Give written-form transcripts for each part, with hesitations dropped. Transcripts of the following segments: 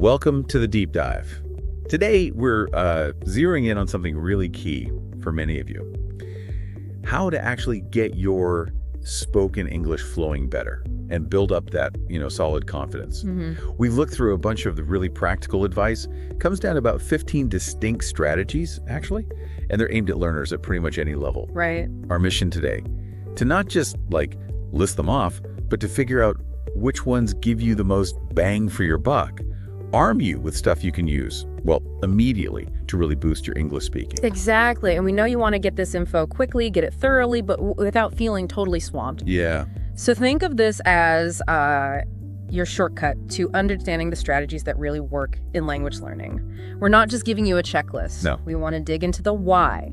Welcome to the deep dive. Today, we're zeroing in on something really key for many of you. How to actually get your spoken English flowing better and build up that, solid confidence. We've looked through a bunch of the really practical advice. It comes down to about 15 distinct strategies, actually, and they're aimed at learners at pretty much any level. Right. Our mission today, to not just list them off, but to figure out which ones give you the most bang for your buck. Arm you with stuff you can use, immediately to really boost your English speaking. Exactly. And we know you want to get this info quickly, get it thoroughly, but without feeling totally swamped. Yeah. So think of this as your shortcut to understanding the strategies that really work in language learning. We're not just giving you a checklist. No. We want to dig into the why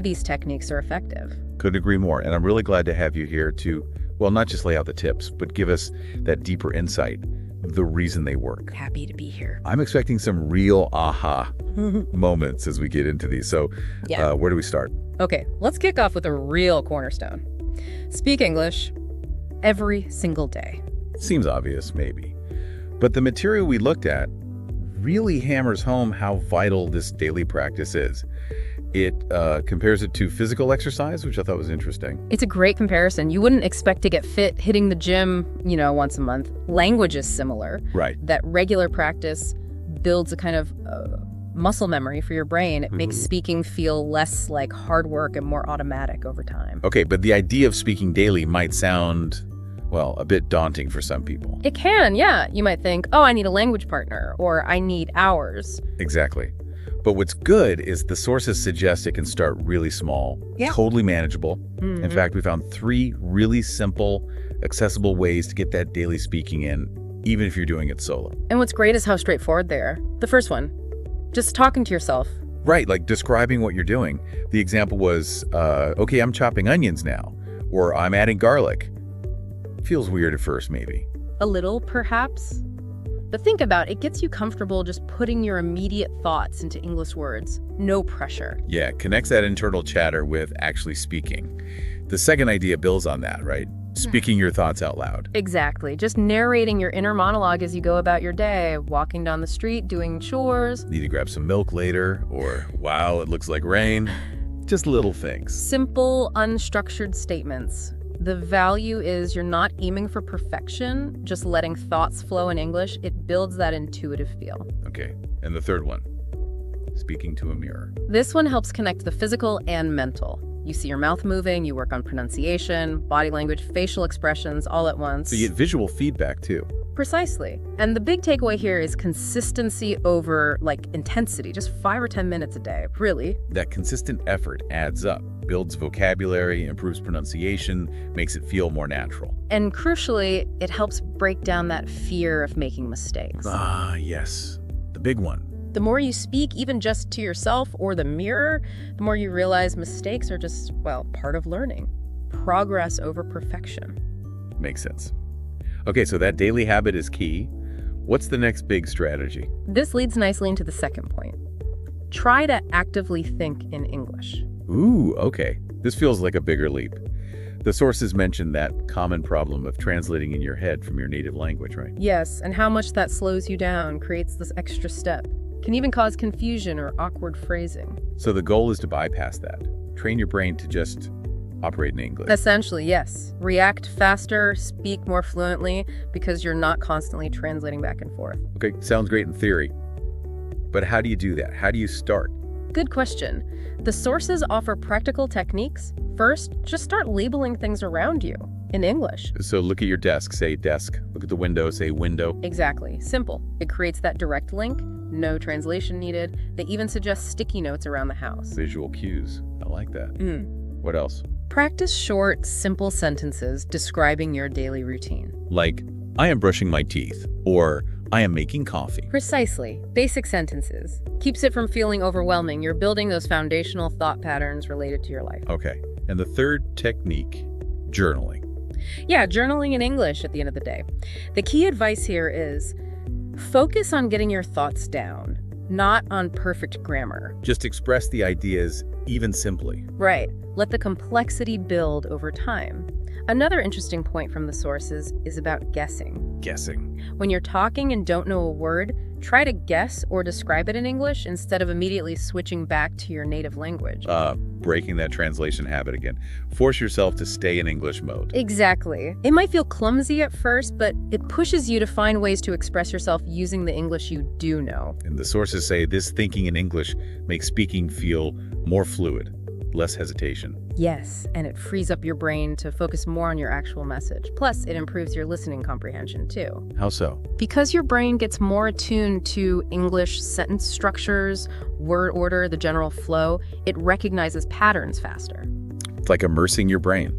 these techniques are effective. Couldn't agree more. And I'm really glad to have you here to, not just lay out the tips, but give us that deeper insight, the reason they work. Happy to be here. I'm expecting some real aha moments as we get into these. So where do we start? Okay, let's kick off with a real cornerstone. Speak English every single day. Seems obvious, maybe. But the material we looked at really hammers home how vital this daily practice is. It compares it to physical exercise, which I thought was interesting. It's a great comparison. You wouldn't expect to get fit hitting the gym, once a month. Language is similar. Right. That regular practice builds a kind of muscle memory for your brain. It makes speaking feel less like hard work and more automatic over time. Okay, but the idea of speaking daily might sound, a bit daunting for some people. It can, yeah. You might think, I need a language partner, or I need hours. Exactly. But what's good is the sources suggest it can start really small, totally manageable. In fact, we found 3 really simple, accessible ways to get that daily speaking in, even if you're doing it solo. And what's great is how straightforward they are. The first one, just talking to yourself. Right, like describing what you're doing. The example was, okay, I'm chopping onions now, or I'm adding garlic. Feels weird at first, maybe. A little, perhaps. But think about it, it gets you comfortable just putting your immediate thoughts into English words. No pressure. Yeah, connects that internal chatter with actually speaking. The second idea builds on that, right? Speaking your thoughts out loud. Exactly. Just narrating your inner monologue as you go about your day, walking down the street, doing chores. Need to grab some milk later, or wow, it looks like rain. Just little things. Simple, unstructured statements. The value is you're not aiming for perfection, just letting thoughts flow in English. It builds that intuitive feel. Okay, and the third one, speaking to a mirror. This one helps connect the physical and mental. You see your mouth moving, you work on pronunciation, body language, facial expressions all at once. So you get visual feedback too. Precisely. And the big takeaway here is consistency over intensity, just 5 or 10 minutes a day, really. That consistent effort adds up, builds vocabulary, improves pronunciation, makes it feel more natural. And crucially, it helps break down that fear of making mistakes. Ah, yes, the big one. The more you speak, even just to yourself or the mirror, the more you realize mistakes are just, part of learning. Progress over perfection. Makes sense. Okay, so that daily habit is key. What's the next big strategy? This leads nicely into the second point. Try to actively think in English. Ooh, okay. This feels like a bigger leap. The sources mention that common problem of translating in your head from your native language, right? Yes, and how much that slows you down, creates this extra step. Can even cause confusion or awkward phrasing. So the goal is to bypass that. Train your brain to just operate in English. Essentially, yes. React faster, speak more fluently, because you're not constantly translating back and forth. Okay, sounds great in theory. But how do you do that? How do you start? Good question. The sources offer practical techniques. First, just start labeling things around you in English. So look at your desk, say desk. Look at the window, say window. Exactly. Simple. It creates that direct link. No translation needed. They even suggest sticky notes around the house. Visual cues. I like that. What else? Practice short, simple sentences describing your daily routine. Like, I am brushing my teeth, or I am making coffee. Precisely. Basic sentences. Keeps it from feeling overwhelming. You're building those foundational thought patterns related to your life. Okay. And the third technique, journaling. Yeah, journaling in English at the end of the day. The key advice here is focus on getting your thoughts down, not on perfect grammar. Just express the ideas even simply. Right. Let the complexity build over time. Another interesting point from the sources is about guessing. Guessing. When you're talking and don't know a word, try to guess or describe it in English instead of immediately switching back to your native language. Breaking that translation habit again. Force yourself to stay in English mode. Exactly. It might feel clumsy at first, but it pushes you to find ways to express yourself using the English you do know. And the sources say this thinking in English makes speaking feel more fluid, less hesitation. Yes, and it frees up your brain to focus more on your actual message. Plus, it improves your listening comprehension, too. How so? Because your brain gets more attuned to English sentence structures, word order, the general flow, it recognizes patterns faster. It's like immersing your brain.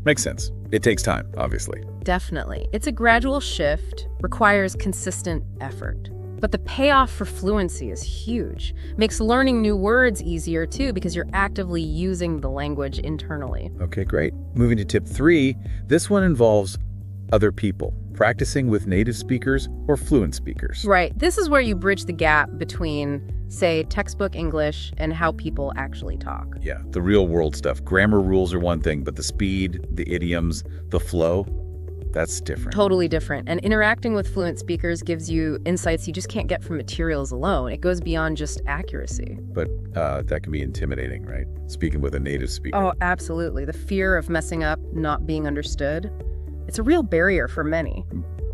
Makes sense. It takes time, obviously. Definitely. It's a gradual shift, requires consistent effort. But the payoff for fluency is huge. Makes learning new words easier, too, because you're actively using the language internally. Okay, great. Moving to tip 3, this one involves other people, practicing with native speakers or fluent speakers. Right. This is where you bridge the gap between, say, textbook English and how people actually talk. Yeah, the real world stuff. Grammar rules are one thing, but the speed, the idioms, the flow, that's different. Totally different. And interacting with fluent speakers gives you insights you just can't get from materials alone. It goes beyond just accuracy. But that can be intimidating, right? Speaking with a native speaker. Oh, absolutely. The fear of messing up, not being understood, it's a real barrier for many.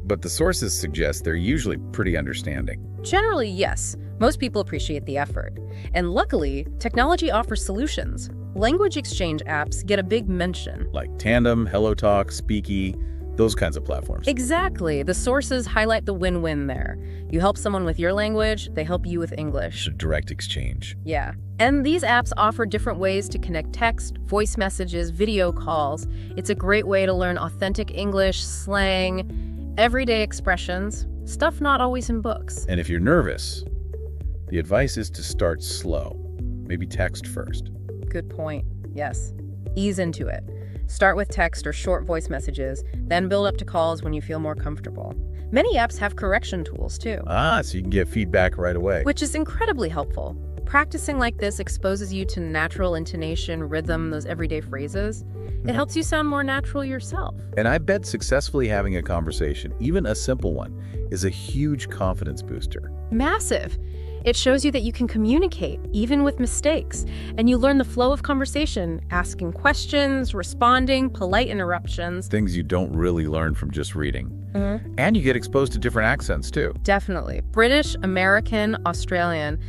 But the sources suggest they're usually pretty understanding. Generally, yes. Most people appreciate the effort. And luckily, technology offers solutions. Language exchange apps get a big mention. Like Tandem, HelloTalk, Speaky, those kinds of platforms. Exactly. The sources highlight the win-win there. You help someone with your language, they help you with English. Direct exchange. Yeah. And these apps offer different ways to connect text, voice messages, video calls. It's a great way to learn authentic English, slang, everyday expressions, stuff not always in books. And if you're nervous, the advice is to start slow. Maybe text first. Good point. Yes. Ease into it. Start with text or short voice messages, then build up to calls when you feel more comfortable. Many apps have correction tools, too. So you can get feedback right away. Which is incredibly helpful. Practicing like this exposes you to natural intonation, rhythm, those everyday phrases. It helps you sound more natural yourself. And I bet successfully having a conversation, even a simple one, is a huge confidence booster. Massive. It shows you that you can communicate, even with mistakes, and you learn the flow of conversation, asking questions, responding, polite interruptions. Things you don't really learn from just reading. And you get exposed to different accents, too. Definitely. British, American, Australian.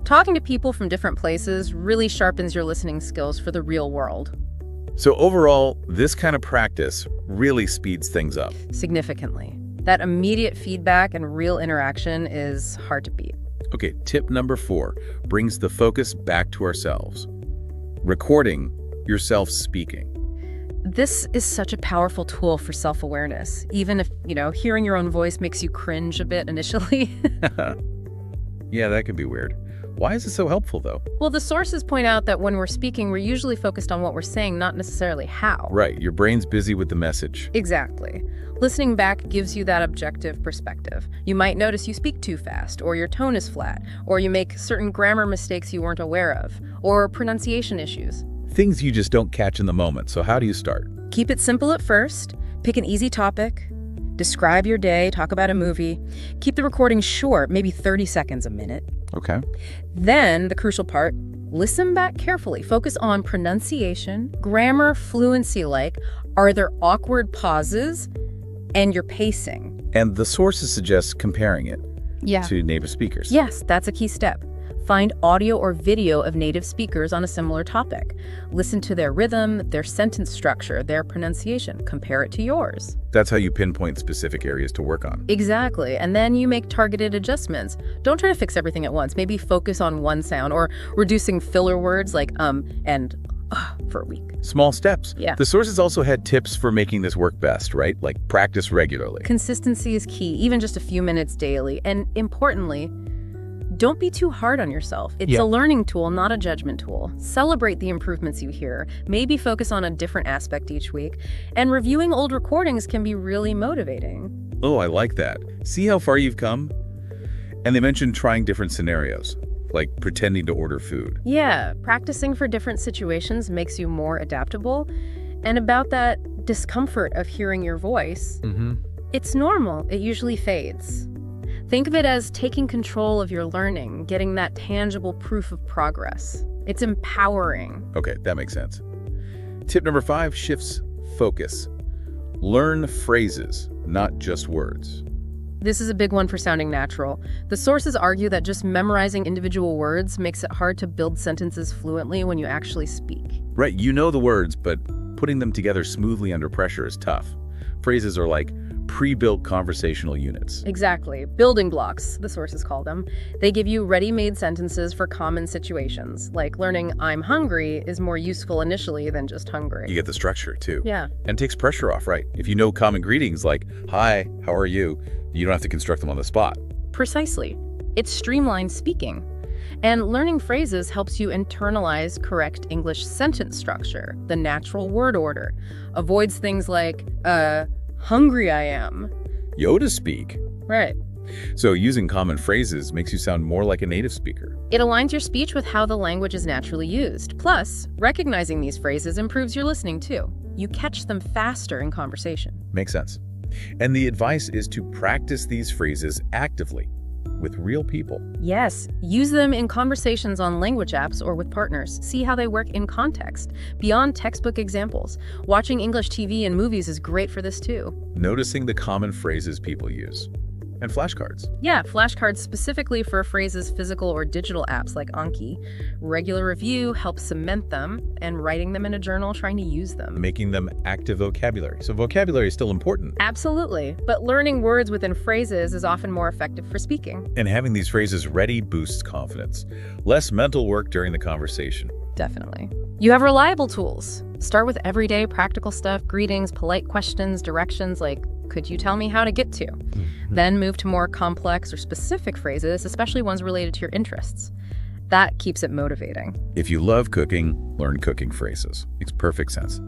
Talking to people from different places really sharpens your listening skills for the real world. So overall, this kind of practice really speeds things up. Significantly. That immediate feedback and real interaction is hard to beat. Okay, tip number 4 brings the focus back to ourselves. Recording yourself speaking. This is such a powerful tool for self-awareness, even if, hearing your own voice makes you cringe a bit initially. Yeah, that can be weird. Why is it so helpful, though? Well, the sources point out that when we're speaking, we're usually focused on what we're saying, not necessarily how. Right, your brain's busy with the message. Exactly. Listening back gives you that objective perspective. You might notice you speak too fast, or your tone is flat, or you make certain grammar mistakes you weren't aware of, or pronunciation issues. Things you just don't catch in the moment, so how do you start? Keep it simple at first. Pick an easy topic. Describe your day, talk about a movie. Keep the recording short, maybe 30 seconds a minute. Okay. Then, the crucial part, listen back carefully. Focus on pronunciation, grammar, fluency-like. Are there awkward pauses? And your pacing. And the sources suggest comparing it to native speakers. Yes, that's a key step. Find audio or video of native speakers on a similar topic. Listen to their rhythm, their sentence structure, their pronunciation. Compare it to yours. That's how you pinpoint specific areas to work on. Exactly. And then you make targeted adjustments. Don't try to fix everything at once. Maybe focus on one sound or reducing filler words like and for a week. Small steps. Yeah. The sources also had tips for making this work best, right? Like practice regularly. Consistency is key, even just a few minutes daily. And importantly, don't be too hard on yourself. It's a learning tool, not a judgment tool. Celebrate the improvements you hear. Maybe focus on a different aspect each week. And reviewing old recordings can be really motivating. Oh, I like that. See how far you've come? And they mentioned trying different scenarios, like pretending to order food. Yeah, practicing for different situations makes you more adaptable. And about that discomfort of hearing your voice, it's normal. It usually fades. Think of it as taking control of your learning, getting that tangible proof of progress. It's empowering. Okay, that makes sense. Tip number 5 shifts focus. Learn phrases, not just words. This is a big one for sounding natural. The sources argue that just memorizing individual words makes it hard to build sentences fluently when you actually speak. Right, you know the words, but putting them together smoothly under pressure is tough. Phrases are like pre-built conversational units. Exactly. Building blocks, the sources call them. They give you ready-made sentences for common situations. Like learning I'm hungry is more useful initially than just hungry. You get the structure, too. Yeah. And takes pressure off, right? If you know common greetings like, hi, how are you? You don't have to construct them on the spot. Precisely. It streamlines speaking. And learning phrases helps you internalize correct English sentence structure, the natural word order. Avoids things like, hungry I am. Yoda speak. Right. So using common phrases makes you sound more like a native speaker. It aligns your speech with how the language is naturally used. Plus, recognizing these phrases improves your listening too. You catch them faster in conversation. Makes sense. And the advice is to practice these phrases actively with real people. Yes, use them in conversations on language apps or with partners. See how they work in context, beyond textbook examples. Watching English TV and movies is great for this too. Noticing the common phrases people use. And flashcards. Yeah, flashcards specifically for phrases physical or digital apps like Anki. Regular review helps cement them, and writing them in a journal trying to use them. Making them active vocabulary. So vocabulary is still important. Absolutely, but learning words within phrases is often more effective for speaking. And having these phrases ready boosts confidence. Less mental work during the conversation. Definitely. You have reliable tools. Start with everyday practical stuff, greetings, polite questions, directions like, could you tell me how to get to? Then move to more complex or specific phrases, especially ones related to your interests. That keeps it motivating. If you love cooking, learn cooking phrases. Makes perfect sense.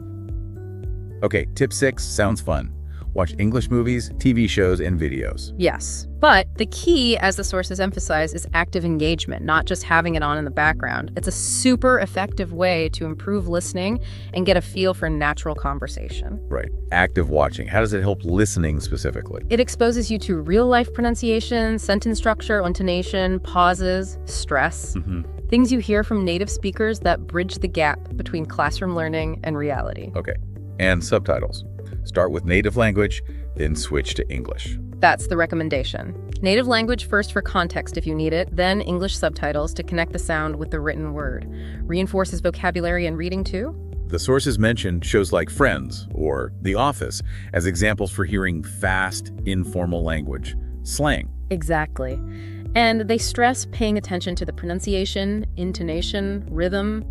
Okay, tip 6 sounds fun. Watch English movies, TV shows, and videos. Yes, but the key, as the sources emphasize, is active engagement, not just having it on in the background. It's a super effective way to improve listening and get a feel for natural conversation. Right. Active watching. How does it help listening specifically? It exposes you to real-life pronunciation, sentence structure, intonation, pauses, stress. Things you hear from native speakers that bridge the gap between classroom learning and reality. Okay. And subtitles. Start with native language, then switch to English. That's the recommendation. Native language first for context if you need it, then English subtitles to connect the sound with the written word. Reinforces vocabulary and reading too. The sources mentioned shows like Friends or The Office as examples for hearing fast, informal language, slang. Exactly. And they stress paying attention to the pronunciation, intonation, rhythm,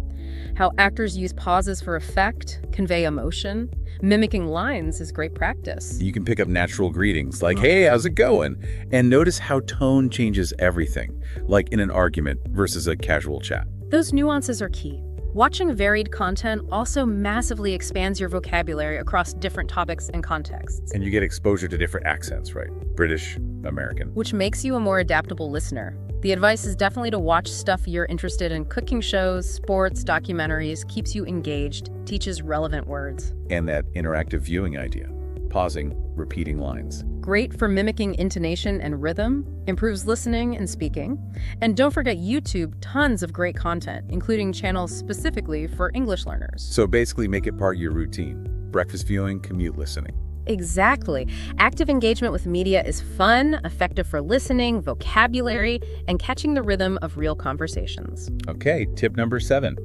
how actors use pauses for effect, convey emotion. Mimicking lines is great practice. You can pick up natural greetings like, hey, how's it going? And notice how tone changes everything, like in an argument versus a casual chat. Those nuances are key. Watching varied content also massively expands your vocabulary across different topics and contexts. And you get exposure to different accents, right? British, American. Which makes you a more adaptable listener. The advice is definitely to watch stuff you're interested in. Cooking shows, sports, documentaries, keeps you engaged, teaches relevant words. And that interactive viewing idea. Pausing, repeating lines. Great for mimicking intonation and rhythm, improves listening and speaking. And don't forget YouTube, tons of great content, including channels specifically for English learners. So basically make it part of your routine. Breakfast viewing, commute listening. Exactly. Active engagement with media is fun, effective for listening, vocabulary, and catching the rhythm of real conversations. Okay, tip number 7.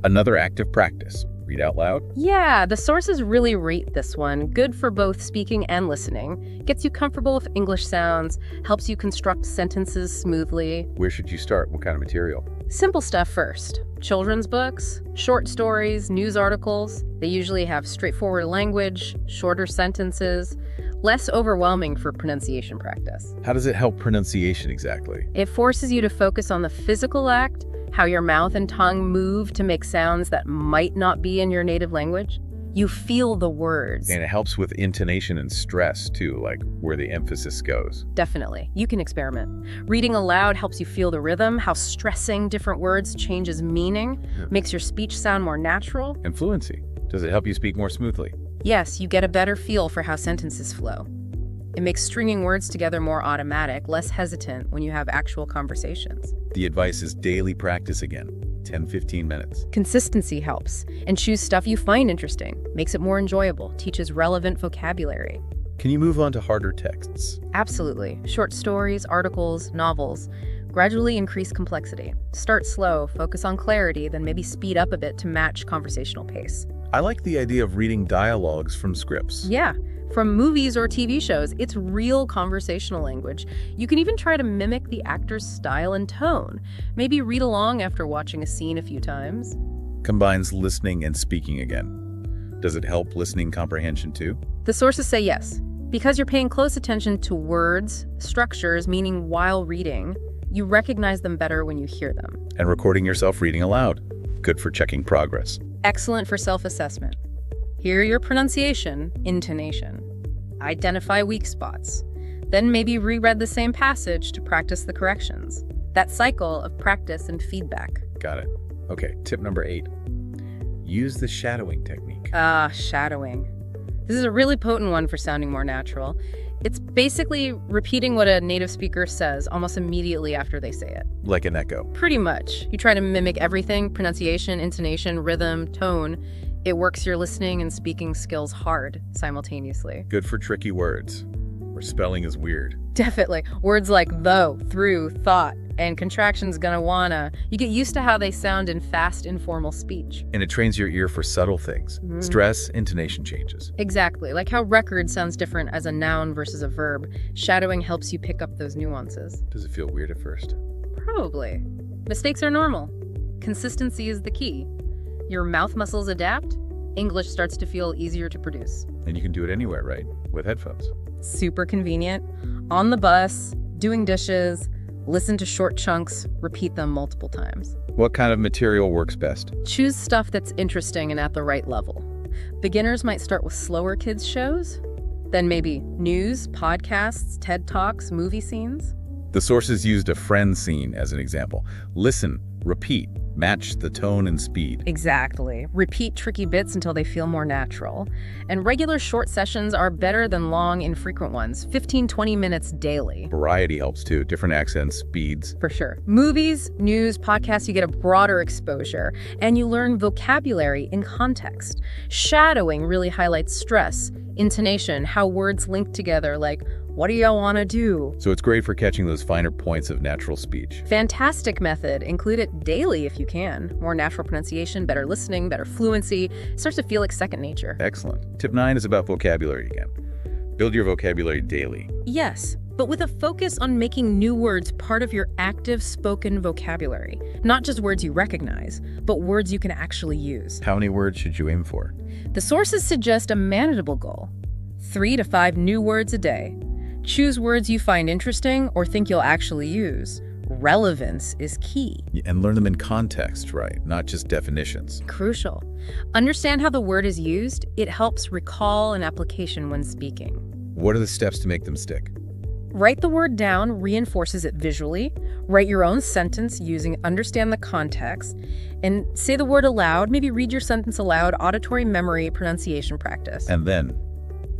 Another active practice. Read out loud. Yeah, the sources really rate this one. Good for both speaking and listening. Gets you comfortable with English sounds, helps you construct sentences smoothly. Where should you start? What kind of material? Simple stuff first. Children's books, short stories, news articles. They usually have straightforward language, shorter sentences, less overwhelming for pronunciation practice. How does it help pronunciation exactly? It forces you to focus on the physical act, how your mouth and tongue move to make sounds that might not be in your native language. You feel the words. And it helps with intonation and stress too, like where the emphasis goes. Definitely. You can experiment. Reading aloud helps you feel the rhythm, how stressing different words changes meaning, makes your speech sound more natural. And fluency. Does it help you speak more smoothly? Yes, you get a better feel for how sentences flow. It makes stringing words together more automatic, less hesitant when you have actual conversations. The advice is daily practice again, 10-15 minutes. Consistency helps, and choose stuff you find interesting. Makes it more enjoyable, teaches relevant vocabulary. Can you move on to harder texts? Absolutely. Short stories, articles, novels. Gradually increase complexity. Start slow, focus on clarity, then maybe speed up a bit to match conversational pace. I like the idea of reading dialogues from scripts. Yeah. From movies or TV shows, it's real conversational language. You can even try to mimic the actor's style and tone. Maybe read along after watching a scene a few times. Combines listening and speaking again. Does it help listening comprehension too? The sources say yes. Because you're paying close attention to words, structures, meaning while reading, you recognize them better when you hear them. And recording yourself reading aloud. Good for checking progress. Excellent for self-assessment. Hear your pronunciation, intonation. Identify weak spots. Then maybe reread the same passage to practice the corrections. That cycle of practice and feedback. Got it. Okay, tip number 8. Use the shadowing technique. Shadowing. This is a really potent one for sounding more natural. It's basically repeating what a native speaker says almost immediately after they say it. Like an echo. Pretty much. You try to mimic everything, pronunciation, intonation, rhythm, tone. It works your listening and speaking skills hard simultaneously. Good for tricky words, where spelling is weird. Definitely. Words like though, through, thought, and contractions gonna wanna. You get used to how they sound in fast, informal speech. And it trains your ear for subtle things. Stress, intonation changes. Exactly. Like how record sounds different as a noun versus a verb. Shadowing helps you pick up those nuances. Does it feel weird at first? Probably. Mistakes are normal. Consistency is the key. Your mouth muscles adapt, English starts to feel easier to produce. And you can do it anywhere, right? With headphones. Super convenient. On the bus, doing dishes, listen to short chunks, repeat them multiple times. What kind of material works best? Choose stuff that's interesting and at the right level. Beginners might start with slower kids shows, then maybe news, podcasts, TED Talks, movie scenes. The sources used a friend scene as an example. Listen, repeat, match the tone and speed. Exactly. Repeat tricky bits until they feel more natural. And regular short sessions are better than long, infrequent ones. 15-20 minutes daily. Variety helps too. Different accents, speeds. For sure. Movies, news, podcasts, you get a broader exposure. And you learn vocabulary in context. Shadowing really highlights stress, intonation, how words link together, like, what do y'all want to do? So it's great for catching those finer points of natural speech. Fantastic method. Include it daily if you can. More natural pronunciation, better listening, better fluency. It starts to feel like second nature. Excellent. Tip 9 is about vocabulary again. Build your vocabulary daily. Yes, but with a focus on making new words part of your active spoken vocabulary. Not just words you recognize, but words you can actually use. How many words should you aim for? The sources suggest a manageable goal. 3 to 5 new words a day. Choose words you find interesting or think you'll actually use. Relevance is key. And learn them in context, right? Not just definitions. Crucial. Understand how the word is used. It helps recall an application when speaking. What are the steps to make them stick? Write the word down, reinforces it visually. Write your own sentence using understand the context. And say the word aloud. Maybe read your sentence aloud, auditory memory, pronunciation practice. And then,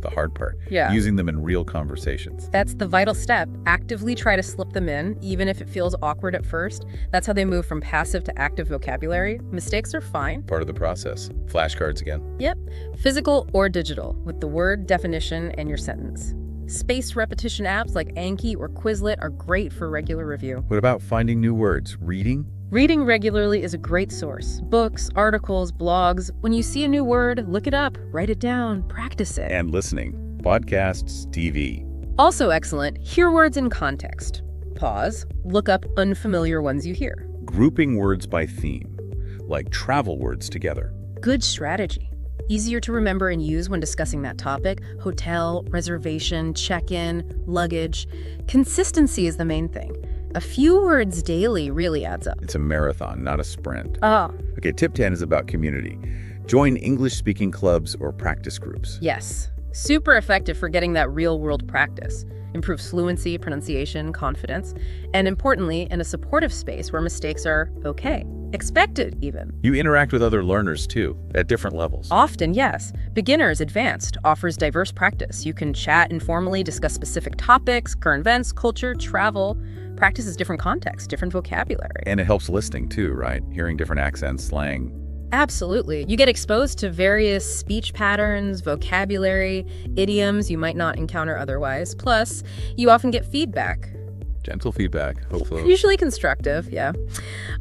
the hard part, using them in real conversations. That's the vital step. Actively try to slip them in, even if it feels awkward at first. That's how they move from passive to active vocabulary. Mistakes are fine. Part of the process. Flashcards again. Yep. Physical or digital, with the word, definition, and your sentence. Spaced repetition apps like Anki or Quizlet are great for regular review. What about finding new words? Reading? Reading regularly is a great source. Books, articles, blogs. When you see a new word, look it up, write it down, practice it. And listening. Podcasts, TV. Also excellent, hear words in context. Pause, look up unfamiliar ones you hear. Grouping words by theme, like travel words together. Good strategy. Easier to remember and use when discussing that topic. Hotel, reservation, check-in, luggage. Consistency is the main thing. A few words daily really adds up. It's a marathon, not a sprint. Oh. Okay, tip 10 is about community. Join English-speaking clubs or practice groups. Yes. Super effective for getting that real-world practice. Improves fluency, pronunciation, confidence, and importantly, in a supportive space where mistakes are okay. Expected, even. You interact with other learners, too, at different levels. Often, yes. Beginners, advanced, offers diverse practice. You can chat informally, discuss specific topics, current events, culture, travel. Practices different contexts, different vocabulary. And it helps listening, too, right? Hearing different accents, slang. Absolutely. You get exposed to various speech patterns, vocabulary, idioms you might not encounter otherwise. Plus, you often get feedback. Gentle feedback, hopefully. Usually constructive, yeah.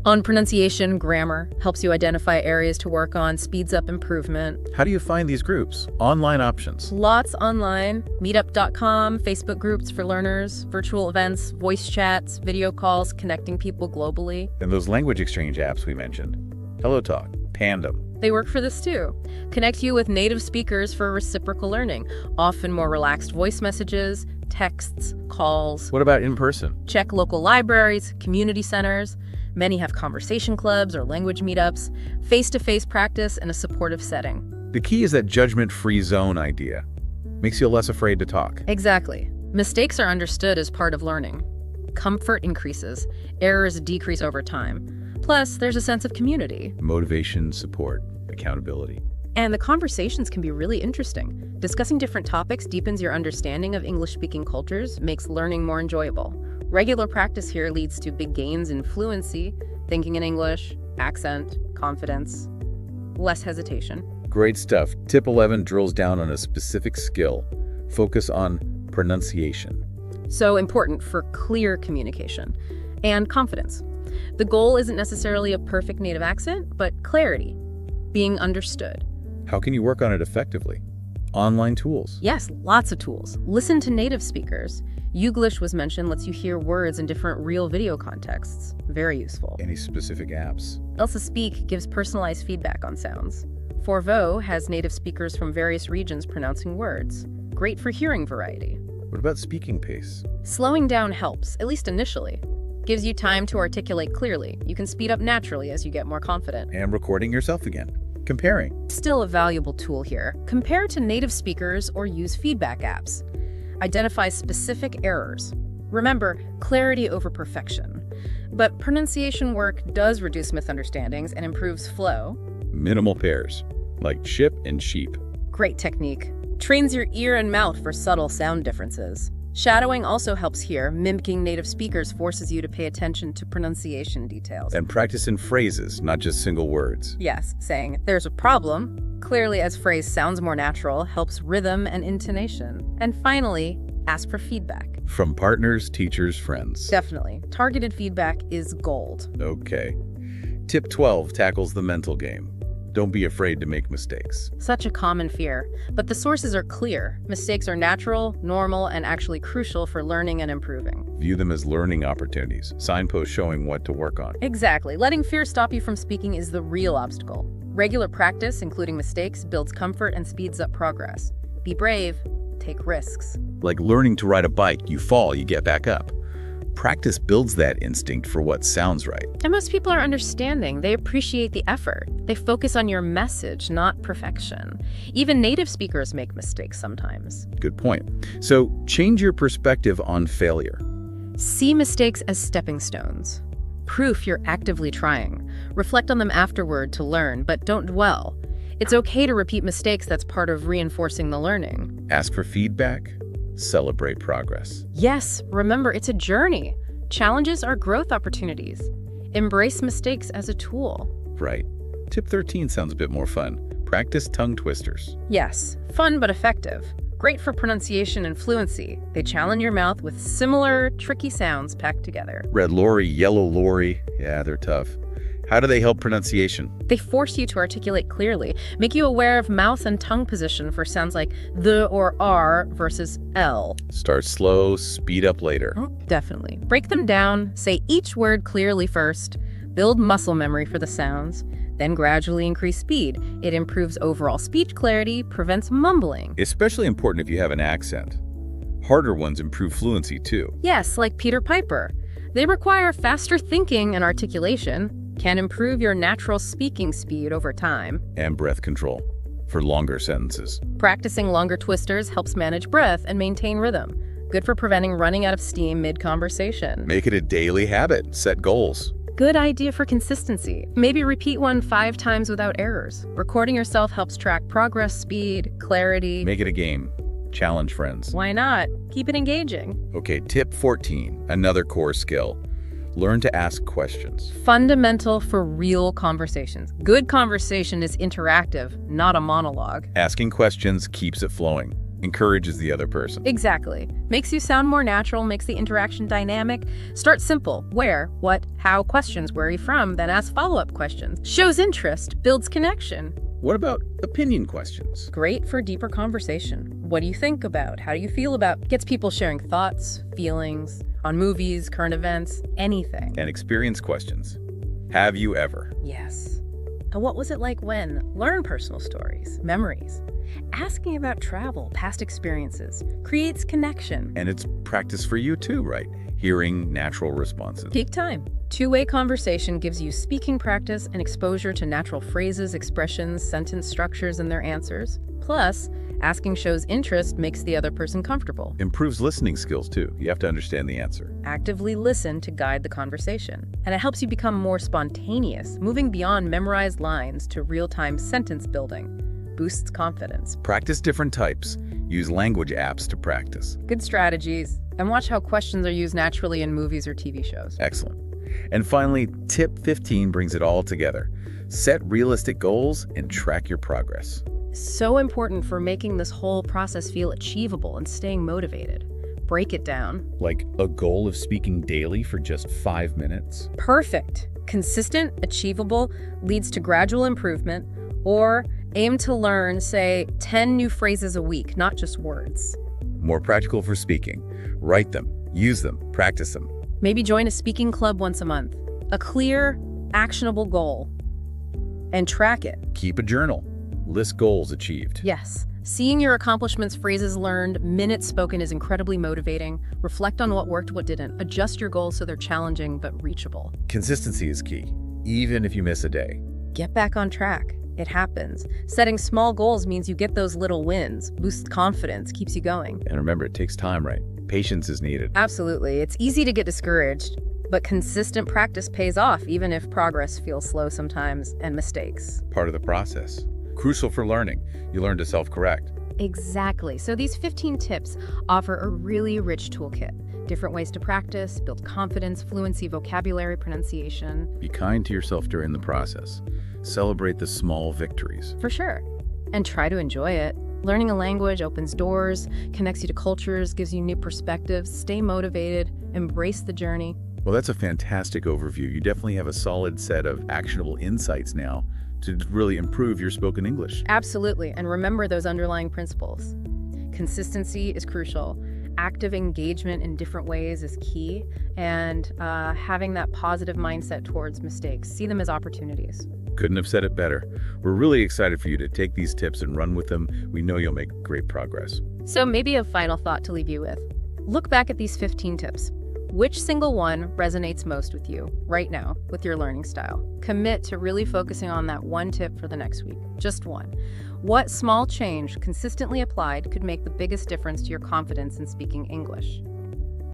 On pronunciation, grammar, helps you identify areas to work on, speeds up improvement. How do you find these groups? Online options. Lots online. Meetup.com, Facebook groups for learners, virtual events, voice chats, video calls, connecting people globally. And those language exchange apps we mentioned. HelloTalk, Pandem. They work for this too. Connect you with native speakers for reciprocal learning, often more relaxed voice messages, texts, calls. What about in person? Check local libraries, community centers. Many have conversation clubs or language meetups, face-to-face practice in a supportive setting. The key is that judgment-free zone idea. Makes you less afraid to talk. Exactly. Mistakes are understood as part of learning. Comfort increases. Errors decrease over time. Plus, there's a sense of community. Motivation, support, accountability. And the conversations can be really interesting. Discussing different topics deepens your understanding of English-speaking cultures, makes learning more enjoyable. Regular practice here leads to big gains in fluency, thinking in English, accent, confidence, less hesitation. Great stuff. Tip 11 drills down on a specific skill. Focus on pronunciation. So important for clear communication and confidence. The goal isn't necessarily a perfect native accent, but clarity, being understood. How can you work on it effectively? Online tools. Yes, lots of tools. Listen to native speakers. Youglish was mentioned, lets you hear words in different real video contexts. Very useful. Any specific apps? Elsa Speak gives personalized feedback on sounds. Forvo has native speakers from various regions pronouncing words. Great for hearing variety. What about speaking pace? Slowing down helps, at least initially. Gives you time to articulate clearly. You can speed up naturally as you get more confident. And recording yourself again. Comparing. Still a valuable tool here. Compare to native speakers or use feedback apps. Identify specific errors. Remember, clarity over perfection. But pronunciation work does reduce misunderstandings and improves flow. Minimal pairs, like chip and sheep. Great technique. Trains your ear and mouth for subtle sound differences. Shadowing also helps here. Mimicking native speakers forces you to pay attention to pronunciation details. And practice in phrases, not just single words. Yes, saying, "there's a problem," clearly as phrase sounds more natural, helps rhythm and intonation. And finally, ask for feedback. From partners, teachers, friends. Definitely. Targeted feedback is gold. Okay. Tip 12 tackles the mental game. Don't be afraid to make mistakes. Such a common fear, but the sources are clear. Mistakes are natural, normal, and actually crucial for learning and improving. View them as learning opportunities, signposts showing what to work on. Exactly. Letting fear stop you from speaking is the real obstacle. Regular practice, including mistakes, builds comfort and speeds up progress. Be brave, take risks. Like learning to ride a bike, you fall, you get back up. Practice builds that instinct for what sounds right. And most people are understanding. They appreciate the effort. They focus on your message, not perfection. Even native speakers make mistakes sometimes. Good point. So change your perspective on failure. See mistakes as stepping stones. Proof you're actively trying. Reflect on them afterward to learn, but don't dwell. It's okay to repeat mistakes. That's part of reinforcing the learning. Ask for feedback. Celebrate progress. Yes, remember, it's a journey. Challenges are growth opportunities. Embrace mistakes as a tool. Right. Tip 13 sounds a bit more fun. Practice tongue twisters. Yes, fun but effective. Great for pronunciation and fluency. They challenge your mouth with similar, tricky sounds packed together. Red lorry, yellow lorry. Yeah, they're tough. How do they help pronunciation? They force you to articulate clearly, make you aware of mouth and tongue position for sounds like the or r versus l. Start slow, speed up later. Oh, definitely. Break them down, say each word clearly first, build muscle memory for the sounds, then gradually increase speed. It improves overall speech clarity, prevents mumbling. Especially important if you have an accent. Harder ones improve fluency too. Yes, like Peter Piper. They require faster thinking and articulation, can improve your natural speaking speed over time. And breath control for longer sentences. Practicing longer twisters helps manage breath and maintain rhythm. Good for preventing running out of steam mid-conversation. Make it a daily habit. Set goals. good idea for consistency. Maybe repeat one 5 times without errors. Recording yourself helps track progress, speed, clarity. Make it a game. Challenge friends. Why not? Keep it engaging. Okay, tip 14, another core skill. Learn to ask questions. Fundamental for real conversations. Good conversation is interactive, not a monologue. Asking questions keeps it flowing, encourages the other person. Exactly. Makes you sound more natural, makes the interaction dynamic. Start simple. Where, what, how questions. Where are you from? Then ask follow-up questions. Shows interest, builds connection. What about opinion questions? Great for deeper conversation. What do you think about? How do you feel about? Gets people sharing thoughts, feelings, on movies, current events, anything. And experience questions. Have you ever? Yes. And what was it like when? Learn personal stories, memories. Asking about travel, past experiences, creates connection. And it's practice for you too, right? Hearing natural responses. Peak time. Two-way conversation gives you speaking practice and exposure to natural phrases, expressions, sentence structures, and their answers. Plus, asking shows interest, makes the other person comfortable. Improves listening skills too. You have to understand the answer. Actively listen to guide the conversation. And it helps you become more spontaneous, moving beyond memorized lines to real-time sentence building. Boosts confidence. Practice different types. Use language apps to practice. Good strategies. And watch how questions are used naturally in movies or TV shows. Excellent. And finally, tip 15 brings it all together. Set realistic goals and track your progress. So important for making this whole process feel achievable and staying motivated. Break it down. Like a goal of speaking daily for just 5 minutes. Perfect. Consistent, achievable, leads to gradual improvement. Or aim to learn, say, 10 new phrases a week, not just words. More practical for speaking. Write them, use them, practice them. Maybe join a speaking club once a month. A clear, actionable goal. And track it. Keep a journal. List goals achieved. Yes. Seeing your accomplishments, phrases learned, minutes spoken is incredibly motivating. Reflect on what worked, what didn't. Adjust your goals so they're challenging but reachable. Consistency is key, even if you miss a day. Get back on track. It happens. Setting small goals means you get those little wins, boosts confidence, keeps you going. And remember, it takes time, right? Patience is needed. Absolutely. It's easy to get discouraged, but consistent practice pays off, even if progress feels slow sometimes and mistakes. Part of the process. Crucial for learning. You learn to self-correct. Exactly. So these 15 tips offer a really rich toolkit. Different ways to practice, build confidence, fluency, vocabulary, pronunciation. Be kind to yourself during the process. Celebrate the small victories. For sure. And try to enjoy it. Learning a language opens doors, connects you to cultures, gives you new perspectives. Stay motivated, embrace the journey. Well, that's a fantastic overview. You definitely have a solid set of actionable insights now to really improve your spoken English. Absolutely. And remember those underlying principles. Consistency is crucial. Active engagement in different ways is key. And having that positive mindset towards mistakes. See them as opportunities. Couldn't have said it better. We're really excited for you to take these tips and run with them. We know you'll make great progress. So maybe a final thought to leave you with. Look back at these 15 tips. Which single one resonates most with you right now with your learning style? Commit to really focusing on that one tip for the next week. Just one. What small change, consistently applied, could make the biggest difference to your confidence in speaking English?